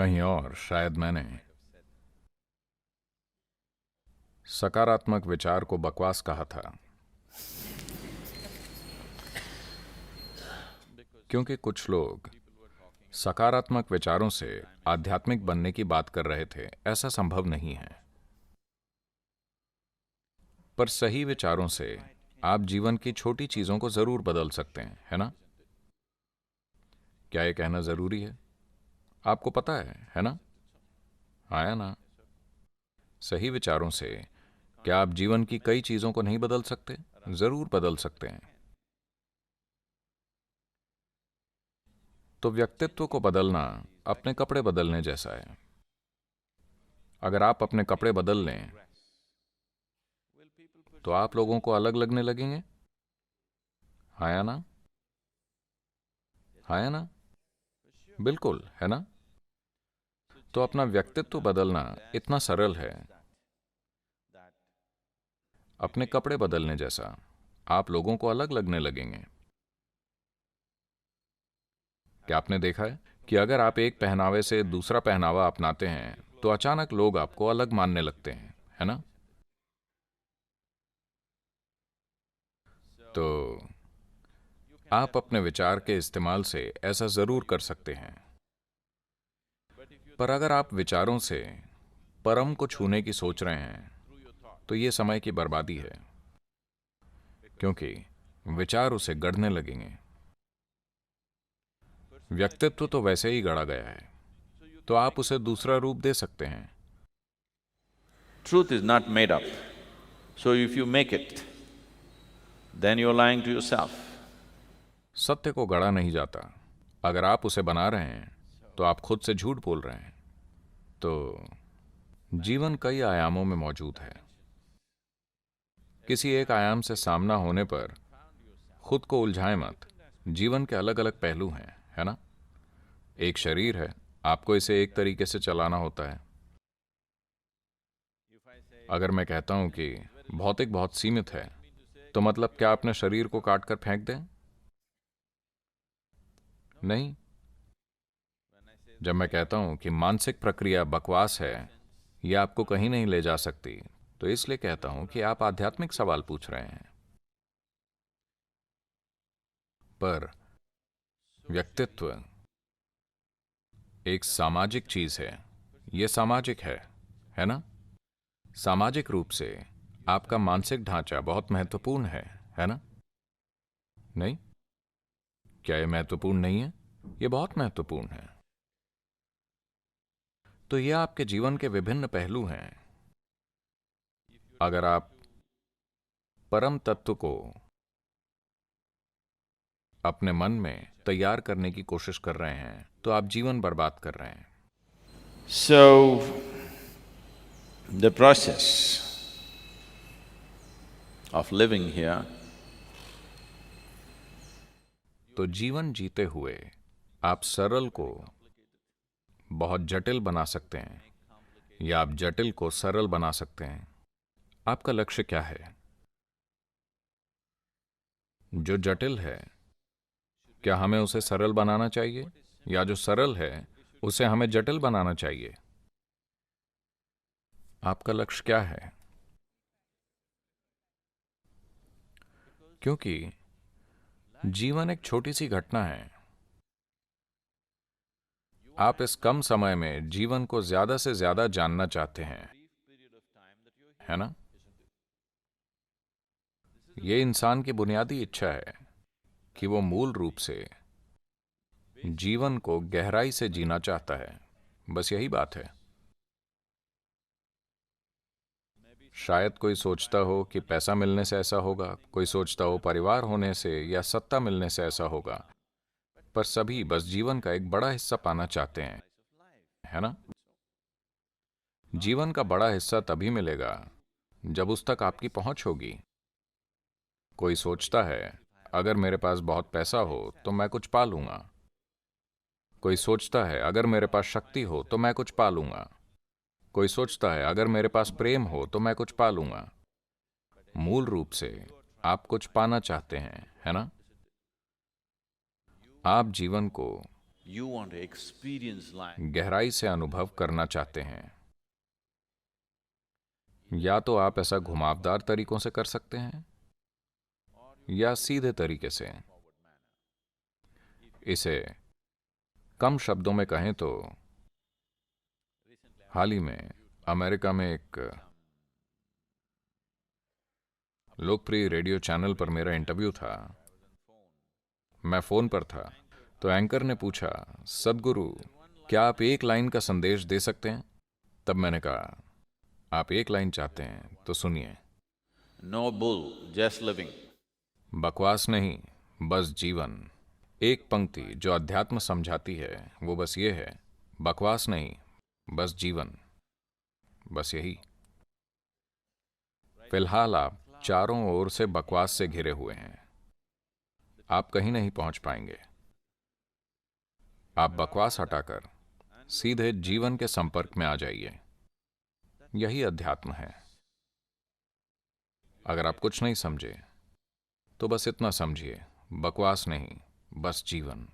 कहीं और शायद मैंने सकारात्मक विचार को बकवास कहा था, क्योंकि कुछ लोग सकारात्मक विचारों से आध्यात्मिक बनने की बात कर रहे थे। ऐसा संभव नहीं है, पर सही विचारों से आप जीवन की छोटी चीजों को जरूर बदल सकते हैं, है ना? क्या ये कहना जरूरी है? आपको पता है ना? आया ना? सही विचारों से क्या आप जीवन की कई चीजों को नहीं बदल सकते? जरूर बदल सकते हैं। तो व्यक्तित्व को बदलना अपने कपड़े बदलने जैसा है। अगर आप अपने कपड़े बदल लें तो आप लोगों को अलग लगने लगेंगे। हाँ ना? हाँ ना? बिल्कुल, है ना? तो अपना व्यक्तित्व बदलना इतना सरल है, अपने कपड़े बदलने जैसा। आप लोगों को अलग लगने लगेंगे। क्या आपने देखा है कि अगर आप एक पहनावे से दूसरा पहनावा अपनाते हैं तो अचानक लोग आपको अलग मानने लगते हैं, है ना? तो आप अपने विचार के इस्तेमाल से ऐसा जरूर कर सकते हैं, पर अगर आप विचारों से परम को छूने की सोच रहे हैं तो ये समय की बर्बादी है, क्योंकि विचार उसे गढ़ने लगेंगे। व्यक्तित्व तो वैसे ही गढ़ा गया है, तो आप उसे दूसरा रूप दे सकते हैं। Truth is not made up. So if you make it, then you're lying to yourself. सत्य को गढ़ा नहीं जाता। अगर आप उसे बना रहे हैं तो आप खुद से झूठ बोल रहे हैं। तो जीवन कई आयामों में मौजूद है। किसी एक आयाम से सामना होने पर खुद को उलझाएं मत। जीवन के अलग अलग पहलू हैं, है ना? एक शरीर है, आपको इसे एक तरीके से चलाना होता है। अगर मैं कहता हूं कि भौतिक बहुत सीमित है, तो मतलब क्या अपने शरीर को काट कर फेंक दें? नहीं। जब मैं कहता हूं कि मानसिक प्रक्रिया बकवास है, यह आपको कहीं नहीं ले जा सकती, तो इसलिए कहता हूं कि आप आध्यात्मिक सवाल पूछ रहे हैं। पर व्यक्तित्व एक सामाजिक चीज है। यह सामाजिक है ना? सामाजिक रूप से आपका मानसिक ढांचा बहुत महत्वपूर्ण है ना? नहीं? क्या यह महत्वपूर्ण नहीं है? यह बहुत महत्वपूर्ण है। तो यह आपके जीवन के विभिन्न पहलू हैं। अगर आप परम तत्व को अपने मन में तैयार करने की कोशिश कर रहे हैं तो आप जीवन बर्बाद कर रहे हैं। So, the process of living here तो जीवन जीते हुए आप सरल को बहुत जटिल बना सकते हैं, या आप जटिल को सरल बना सकते हैं। आपका लक्ष्य क्या है? जो जटिल है, क्या हमें उसे सरल बनाना चाहिए, या जो सरल है उसे हमें जटिल बनाना चाहिए? आपका लक्ष्य क्या है? क्योंकि जीवन एक छोटी सी घटना है। आप इस कम समय में जीवन को ज्यादा से ज्यादा जानना चाहते हैं, है ना? यह इंसान की बुनियादी इच्छा है कि वो मूल रूप से जीवन को गहराई से जीना चाहता है। बस यही बात है। शायद कोई सोचता हो कि पैसा मिलने से ऐसा होगा, कोई सोचता हो परिवार होने से या सत्ता मिलने से ऐसा होगा, पर सभी बस जीवन का एक बड़ा हिस्सा पाना चाहते हैं, है ना? जीवन का बड़ा हिस्सा तभी मिलेगा जब उस तक आपकी पहुंच होगी। कोई सोचता है अगर मेरे पास बहुत पैसा हो तो मैं कुछ पा लूंगा। कोई सोचता है अगर मेरे पास शक्ति हो तो मैं कुछ पा लूंगा। कोई सोचता है अगर मेरे पास प्रेम हो तो मैं कुछ पा लूंगा। मूल रूप से आप कुछ पाना चाहते हैं, है ना? आप जीवन को You want to experience life. गहराई से अनुभव करना चाहते हैं, या तो आप ऐसा घुमावदार तरीकों से कर सकते हैं या सीधे तरीके से। इसे कम शब्दों में कहें तो हाल ही में अमेरिका में एक लोकप्रिय रेडियो चैनल पर मेरा इंटरव्यू था। मैं फोन पर था तो एंकर ने पूछा, सद्गुरु क्या आप एक लाइन का संदेश दे सकते हैं? तब मैंने कहा, आप एक लाइन चाहते हैं तो सुनिए। No bull, just living. बकवास नहीं, बस जीवन। एक पंक्ति जो अध्यात्म समझाती है वो बस ये है, बकवास नहीं, बस जीवन। बस यही। फिलहाल आप चारों ओर से बकवास से घिरे हुए हैं, आप कहीं नहीं पहुंच पाएंगे। आप बकवास हटाकर सीधे जीवन के संपर्क में आ जाइए। यही अध्यात्म है। अगर आप कुछ नहीं समझे तो बस इतना समझिए, बकवास नहीं, बस जीवन।